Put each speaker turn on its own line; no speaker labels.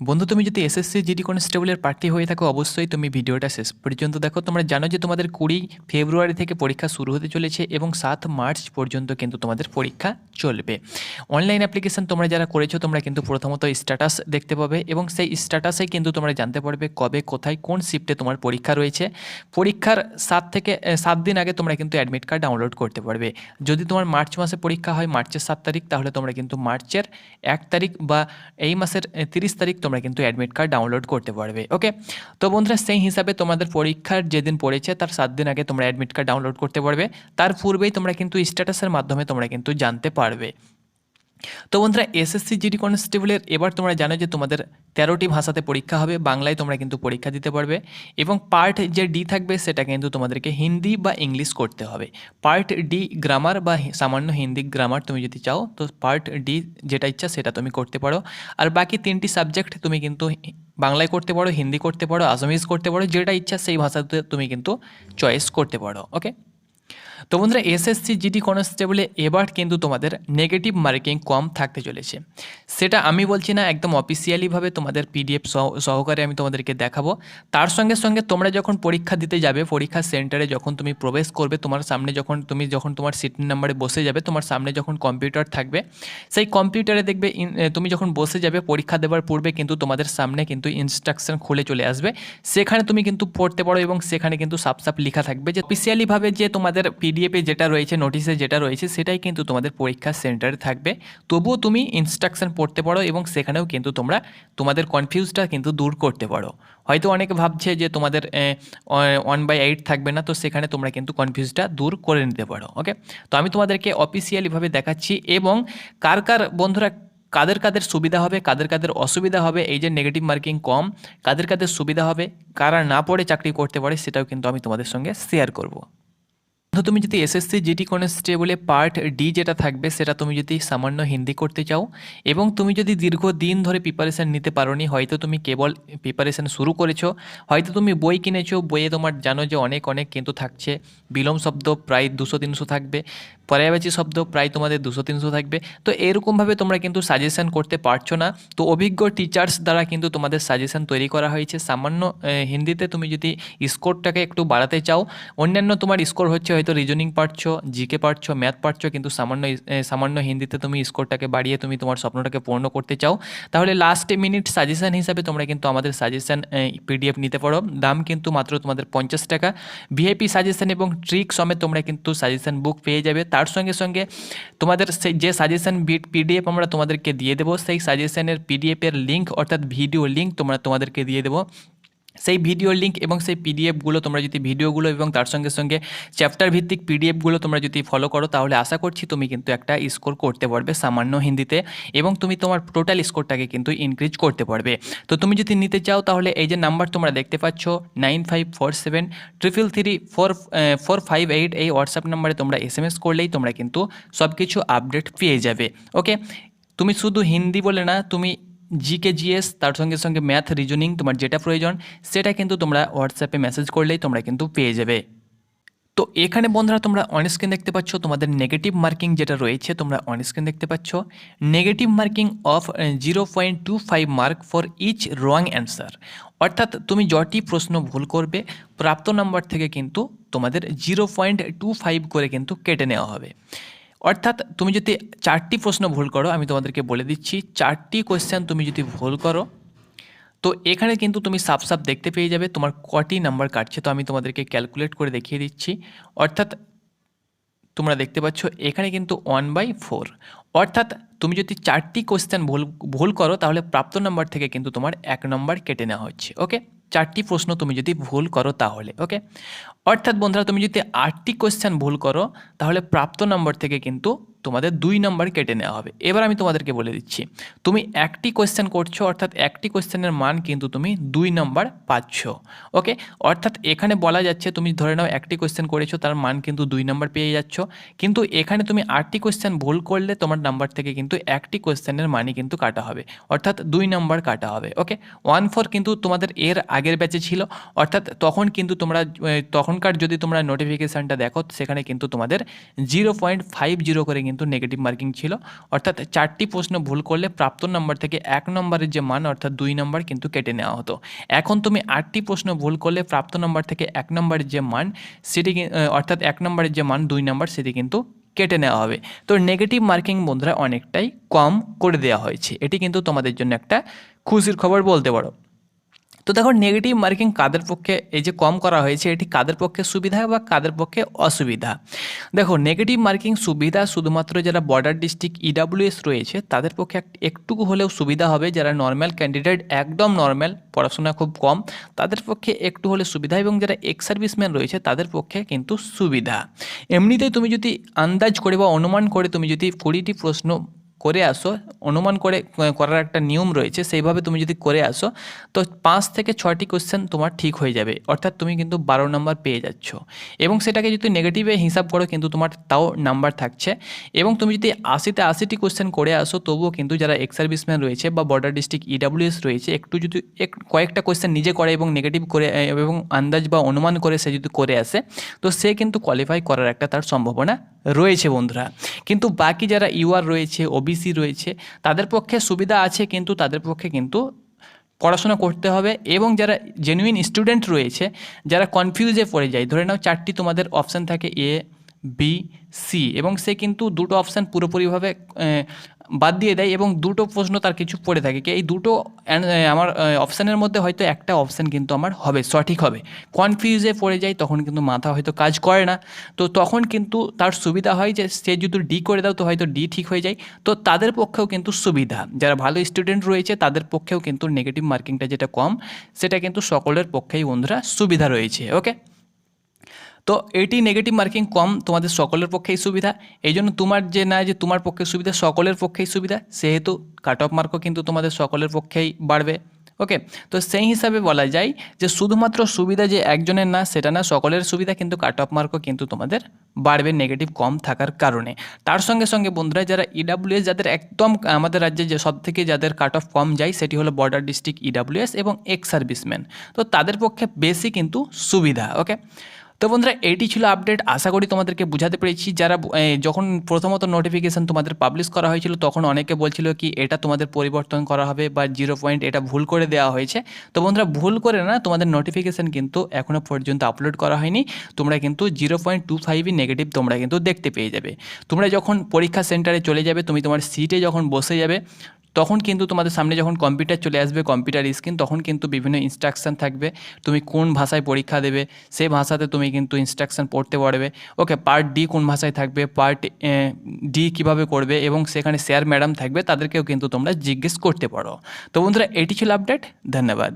বন্ধু, তুমি যদি এসএসসি জিডি কনস্টেবলের প্রার্থী হয়ে থাকো, অবশ্যই তুমি ভিডিওটা শেষ পর্যন্ত দেখো। তোমরা জানো যে তোমাদের 20 ফেব্রুয়ারি থেকে পরীক্ষা শুরু হতে চলেছে এবং 7 মার্চ পর্যন্ত কিন্তু তোমাদের পরীক্ষা চলবে। অনলাইন অ্যাপ্লিকেশন তোমরা যারা করেছো, তোমরা কিন্তু প্রথমত স্ট্যাটাস দেখতে পাবে এবং সেই স্ট্যাটাসে কিন্তু তোমরা জানতে পারবে কবে, কোথায়, কোন শিফটে তোমার পরীক্ষা রয়েছে। পরীক্ষার 7 দিন আগে তোমরা কিন্তু অ্যাডমিট কার্ড ডাউনলোড করতে পারবে। যদি তোমার মার্চ মাসে পরীক্ষা হয়, মার্চের 7 তারিখ, তাহলে তোমরা কিন্তু মার্চের 1 তারিখ বা এই মাসের 30 তারিখ তোমরা কিন্তু অ্যাডমিট কার্ড ডাউনলোড করতে পারবে। ওকে, তো বন্ধুরা, সেই হিসাবে তোমাদের পরীক্ষার যেদিন পড়েছে তার 7 দিন আগে তোমরা অ্যাডমিট কার্ড ডাউনলোড করতে পারবে। তার পূর্বেই তোমরা কিন্তু স্ট্যাটাসের মাধ্যমে তোমরা কিন্তু জানতে পারবে। তো বন্ধুরা, এসএসসি জিডি কনস্টেবলের এবার তোমরা জানো যে তোমাদের 13টি ভাষাতে পরীক্ষা হবে। বাংলায় তোমরা কিন্তু পরীক্ষা দিতে পারবে এবং পার্ট যে ডি থাকবে সেটা কিন্তু তোমাদেরকে হিন্দি বা ইংলিশ করতে হবে। পার্ট ডি গ্রামার বা সামান্য হিন্দি গ্রামার তুমি যদি চাও তো পার্ট ডি যেটা ইচ্ছা সেটা তুমি করতে পারো। আর বাকি 3টি সাবজেক্ট তুমি কিন্তু বাংলায় করতে পারো, হিন্দি করতে পারো, আসামিজ করতে পারো, যেটা ইচ্ছা সেই ভাষাতে তুমি কিন্তু চয়েস করতে পারো। ওকে, তো বন্ধুরা, এসএসসি জিডি কনস্টেবলে এবার কিন্তু তোমাদের নেগেটিভ মার্কিং কম থাকতে চলেছে। সেটা আমি বলছি না, একদম অফিসিয়ালিভাবে তোমাদের পিডিএফ সহকারে আমি তোমাদেরকে দেখাবো। তার সঙ্গে সঙ্গে তোমরা যখন পরীক্ষা দিতে যাবে, পরীক্ষা সেন্টারে যখন তুমি প্রবেশ করবে, তোমার সামনে যখন তোমার সিট নাম্বারে বসে যাবে, তোমার সামনে যখন কম্পিউটার থাকবে, সেই কম্পিউটারে দেখবে তুমি যখন বসে যাবে পরীক্ষা দেওয়ার পূর্বে কিন্তু তোমাদের সামনে কিন্তু ইনস্ট্রাকশন খুলে চলে আসবে। সেখানে তুমি কিন্তু পড়তে পারো এবং সেখানে কিন্তু সাফ সাফ লেখা থাকবে যে অফিসিয়ালিভাবে যে তোমাদের পিডিএফে যেটা রয়েছে, নোটিশে যেটা রয়েছে, সেটাই কিন্তু তোমাদের পরীক্ষা সেন্টারে থাকবে। তবুও তুমি ইনস্ট্রাকশন পড়তে পারো এবং সেখানেও কিন্তু তোমরা তোমাদের কনফিউজটা কিন্তু দূর করতে পারো। হয়তো অনেকে ভাবছে যে তোমাদের 1/8 থাকবে না, তো সেখানে তোমরা কিন্তু কনফিউজটা দূর করে নিতে পারো। ওকে, তো আমি তোমাদেরকে অফিসিয়ালিভাবে দেখাচ্ছি এবং কার কার বন্ধুরা কাদের কাদের সুবিধা হবে, কাদের কাদের অসুবিধা হবে, এই যে নেগেটিভ মার্কিং কম, কাদের কাদের সুবিধা হবে, কারা না পড়ে চাকরি করতে পারে, সেটাও কিন্তু আমি তোমাদের সঙ্গে শেয়ার করব। তো তুমি যদি এসএসসি জিডি কনস্টেবলে পার্ট ডি যেটা থাকবে সেটা তুমি যদি সামান্য হিন্দি করতে চাও এবং তুমি যদি দীর্ঘদিন ধরে প্রিপারেশান নিতে পারোনি, হয়তো তুমি কেবল প্রিপারেশান শুরু করেছো, হয়তো তুমি বই কিনেছো, বইয়ে তোমার জানো যে অনেক অনেক কিন্তু থাকছে, বিলোম শব্দ প্রায় 200-300 থাকবে, পর্যায়বাচী শব্দ প্রায় তোমাদের 200-300 থাকবে। তো এরকমভাবে তোমরা কিন্তু সাজেশান করতে পারছো না। তো অভিজ্ঞ টিচার্স দ্বারা কিন্তু তোমাদের সাজেশান তৈরি করা হয়েছে। সামান্য হিন্দিতে তুমি যদি স্কোরটাকে একটু বাড়াতে চাও, অন্যান্য তোমার স্কোর হচ্ছে হয়তো রিজনিং পারছো, জিকে পারছো, ম্যাথ পারছো, কিন্তু সামান্য হিন্দিতে তুমি স্কোরটাকে বাড়িয়ে তুমি তোমার স্বপ্নটাকে পূর্ণ করতে চাও, তাহলে লাস্ট মিনিট সাজেশান হিসাবে তোমরা কিন্তু আমাদের সাজেশান পিডিএফ নিতে পারো। দাম কিন্তু মাত্র তোমাদের 50 টাকা। ভিআইপি সাজেশান এবং ট্রিক সমেত তোমরা কিন্তু সাজেশান বুক পেয়ে যাবে। তার সঙ্গে সঙ্গে তোমাদের সেই যে সাজেশান পিডিএফ আমরা তোমাদেরকে দিয়ে দেবো, সেই সাজেশানের পিডিএফের লিঙ্ক অর্থাৎ ভিডিও লিঙ্ক তোমাদেরকে দিয়ে দেবো। সেই ভিডিও লিঙ্ক এবং সেই পিডিএফগুলো তোমরা যদি ভিডিওগুলো এবং তার সঙ্গে সঙ্গে চ্যাপ্টার ভিত্তিক পিডিএফগুলো তোমরা যদি ফলো করো, তাহলে আশা করছি তুমি কিন্তু একটা স্কোর করতে পারবে সামান্য হিন্দিতে এবং তুমি তোমার টোটাল স্কোরটাকে কিন্তু ইনক্রিজ করতে পারবে। তো তুমি যদি নিতে চাও তাহলে এই যে নাম্বার তোমরা দেখতে পাচ্ছ 9547334458, এই হোয়াটসঅ্যাপ নাম্বারে তোমরা SMS করলেই তোমরা কিন্তু সব কিছু আপডেট পেয়ে যাবে। ওকে, তুমি শুধু হিন্দি বলে না, তুমি জিকে জিএস তার সঙ্গে সঙ্গে ম্যাথ রিজনিং তোমার যেটা প্রয়োজন সেটা কিন্তু তোমরা হোয়াটসঅ্যাপে মেসেজ করলেই তোমরা কিন্তু পেয়ে যাবে। তো এখানে বন্ধুরা তোমরা অনস্ক্রিন দেখতে পাচ্ছ তোমাদের নেগেটিভ মার্কিং যেটা রয়েছে, তোমরা অনস্ক্রিন দেখতে পাচ্ছ negative marking of 0.25 mark for each wrong answer. অর্থাৎ তুমি যটি প্রশ্ন ভুল করবে প্রাপ্ত নাম্বার থেকে কিন্তু তোমাদের 0.25 করে কিন্তু কেটে নেওয়া হবে। অর্থাৎ তুমি যদি 4টি প্রশ্ন ভুল করো, আমি তোমাদেরকে বলে দিচ্ছি, 4টি কোয়েশ্চেন তুমি যদি ভুল করো তো এখানে কিন্তু তুমি সাফ সাফ দেখতে পেয়ে যাবে তোমার কটি নাম্বার কাটছে। তো আমি তোমাদেরকে ক্যালকুলেট করে দেখিয়ে দিচ্ছি। অর্থাৎ তোমরা দেখতে পাচ্ছ এখানে কিন্তু 1/4, অর্থাৎ তুমি যদি 4টি কোয়েশ্চেন ভুল করো তাহলে প্রাপ্ত নাম্বার থেকে কিন্তু তোমার 1 নম্বর কেটে নেওয়া হচ্ছে। ওকে, 4টি প্রশ্ন তুমি যদি ভুল করো তাহলে। ওকে, অর্থাৎ বন্ধুরা তুমি যদি 8টি কোয়েশ্চেন ভুল করো তাহলে প্রাপ্ত নম্বর থেকে কিন্তু তোমাদের 2 নম্বর কেটে নেওয়া হবে। এবার আমি তোমাদেরকে বলে দিচ্ছি, তুমি একটি কোয়েশ্চেন করছো অর্থাৎ একটি কোয়েশ্চেনের মান কিন্তু তুমি 2 নম্বর পাচ্ছ। ওকে, অর্থাৎ এখানে বলা যাচ্ছে তুমি ধরে নাও একটি কোয়েশ্চেন করেছো তার মান কিন্তু 2 নম্বর পেয়ে যাচ্ছ, কিন্তু এখানে তুমি 8টি কোয়েশ্চেন ভুল করলে তোমার নাম্বার থেকে কিন্তু একটি কোয়েশ্চেনের মানই কিন্তু কাটা হবে, অর্থাৎ 2 নম্বর কাটা হবে। ওকে, 1/4 কিন্তু তোমাদের এর আগের ব্যাচে ছিল, অর্থাৎ তখন কিন্তু তোমরা তখনকার যদি তোমরা নোটিফিকেশানটা দেখো সেখানে কিন্তু তোমাদের 0.50 করে কিন্তু নেগেটিভ মার্কিং ছিল, অর্থাৎ 4টি প্রশ্ন ভুল করলে প্রাপ্ত নাম্বার থেকে 1 নম্বরের যে মান অর্থাৎ 2 নম্বর কিন্তু কেটে নেওয়া হতো। এখন তুমি 8টি প্রশ্ন ভুল করলে প্রাপ্ত নাম্বার থেকে 1 নম্বরের যে মান সেটি অর্থাৎ 1 নম্বরের যে মান 2 নম্বর সেটি কিন্তু কেটে নেওয়া হবে। তো নেগেটিভ মার্কিং বন্ধুরা অনেকটাই কম করে দেওয়া হয়েছে, এটি কিন্তু তোমাদের জন্য একটা খুশির খবর বলতে পারো। তো দেখো নেগেটিভ মার্কিং কাদের পক্ষে এই যে কম করা হয়েছে এটি কাদের পক্ষে সুবিধা বা কাদের পক্ষে অসুবিধা। দেখো নেগেটিভ মার্কিং সুবিধা শুধুমাত্র যারা বর্ডার ডিস্ট্রিক্ট ইডাব্লিউএস রয়েছে তাদের পক্ষে একটুকু হলেও সুবিধা হবে, যারা নর্মাল ক্যান্ডিডেট একদম নর্মাল পড়াশোনা খুব কম তাদের পক্ষে একটু হলে সুবিধা, এবং যারা এক্স সার্ভিসম্যান রয়েছে তাদের পক্ষে কিন্তু সুবিধা। এমনিতেই তুমি যদি আন্দাজ করে বা অনুমান করে তুমি যদি 20টি প্রশ্ন করে আসো, অনুমান করে করার একটা নিয়ম রয়েছে, সেইভাবে তুমি যদি করে আসো তো 5 থেকে 6টি কোশ্চেন তোমার ঠিক হয়ে যাবে, অর্থাৎ তুমি কিন্তু 12 নম্বর পেয়ে যাচ্ছ। এবং সেটাকে যদি নেগেটিভে হিসাব করো কিন্তু তোমার তাও নাম্বার থাকছে। এবং তুমি যদি 80টি কোশ্চেন করে আসো তবুও কিন্তু যারা এক্স সার্ভিসম্যান রয়েছে বা বর্ডার ডিস্ট্রিক্ট ইডাব্লিউএস রয়েছে একটু যদি কয়েকটা কোশ্চেন নিজে করে এবং নেগেটিভ করে এবং আন্দাজ বা অনুমান করে সে যদি করে আসে তো সে কিন্তু কোয়ালিফাই করার একটা তার সম্ভাবনা রয়েছে বন্ধুরা। কিন্তু বাকি যারা ইউআর রয়েছে, ওবিসি রয়েছে তাদের পক্ষে সুবিধা আছে, কিন্তু তাদের পক্ষে কিন্তু পড়াশোনা করতে হবে। এবং যারা জেনুইন স্টুডেন্ট রয়েছে, যারা কনফিউজে পড়ে যায়, ধরে নাও 4টি তোমাদের অপশান থাকে এ বি সি, এবং সে কিন্তু দুটো অপশান পুরোপুরিভাবে বাদ দিয়ে দেয় এবং দুটো প্রশ্ন তার কিছু পড়ে থাকে কি এই দুটো আমার অপশানের মধ্যে হয়তো একটা অপশান কিন্তু আমার হবে সঠিক হবে, কনফিউজে পড়ে যায়, তখন কিন্তু মাথা হয়তো কাজ করে না। তো তখন কিন্তু তার সুবিধা হয় যে সে যদি ডি করে দাও তো হয়তো ডি ঠিক হয়ে যায়। তো তাদের পক্ষেও কিন্তু সুবিধা, যারা ভালো স্টুডেন্ট রয়েছে তাদের পক্ষেও কিন্তু নেগেটিভ মার্কিংটা যেটা কম সেটা কিন্তু সকলের পক্ষেই বন্ধুরা সুবিধা রয়েছে। ওকে, তো এটি নেগেটিভ মার্কিং কম তোমাদের সকলের পক্ষেই সুবিধা, এই জন্য তোমার যে না যে তোমার পক্ষে সুবিধা, সকলের পক্ষেই সুবিধা, সেহেতু কাট অফ মার্কও কিন্তু তোমাদের সকলের পক্ষেই বাড়বে। ওকে, তো সেই হিসাবে বলা যায় যে শুধুমাত্র সুবিধা যে একজনের না সেটা না, সকলের সুবিধা, কিন্তু কাট অফ মার্কও কিন্তু তোমাদের বাড়বে নেগেটিভ কম থাকার কারণে। তার সঙ্গে সঙ্গে বন্ধুরা যারা ইডাব্লিউএস যাদের একদম আমাদের রাজ্যে যে সব থেকে যাদের কাট অফ কম যায় সেটি হলো বর্ডার ডিস্ট্রিক্ট ইডাব্লিউএস এবং এক্স সার্ভিসম্যান, তো তাদের পক্ষে বেশি কিন্তু সুবিধা। ওকে, তো বন্ধুরা এইটি ছিল আপডেট, আশা করি তোমাদেরকে বুঝাতে পেরেছি। যারা যখন প্রথমত নোটিফিকেশান তোমাদের পাবলিশ করা হয়েছিল তখন অনেকে বলছিল কি এটা তোমাদের পরিবর্তন করা হবে বা 0 পয়েন্ট এটা ভুল করে দেওয়া হয়েছে। তো বন্ধুরা ভুল করে না, তোমাদের নোটিফিকেশান কিন্তু এখনও পর্যন্ত আপলোড করা হয়নি, তোমরা কিন্তু 0.25 নেগেটিভ তোমরা কিন্তু দেখতে পেয়ে যাবে। তোমরা যখন পরীক্ষা সেন্টারে চলে যাবে, তুমি তোমার সিটে যখন বসে যাবে তখন কিন্তু তোমাদের সামনে যখন কম্পিউটার চলে আসবে, কম্পিউটার স্ক্রিন, তখন কিন্তু বিভিন্ন ইনস্ট্রাকশান থাকবে, তুমি কোন ভাষায় পরীক্ষা দেবে সেই ভাষাতে তুমি কিন্তু ইনস্ট্রাকশান পড়তে পারবে। ওকে, পার্ট ডি কোন ভাষায় থাকবে, পার্ট ডি কীভাবে করবে, এবং সেখানে স্যার ম্যাডাম থাকবে, তাদেরকেও কিন্তু তোমরা জিজ্ঞেস করতে পারো। তো বন্ধুরা এটি ছিল আপডেট, ধন্যবাদ।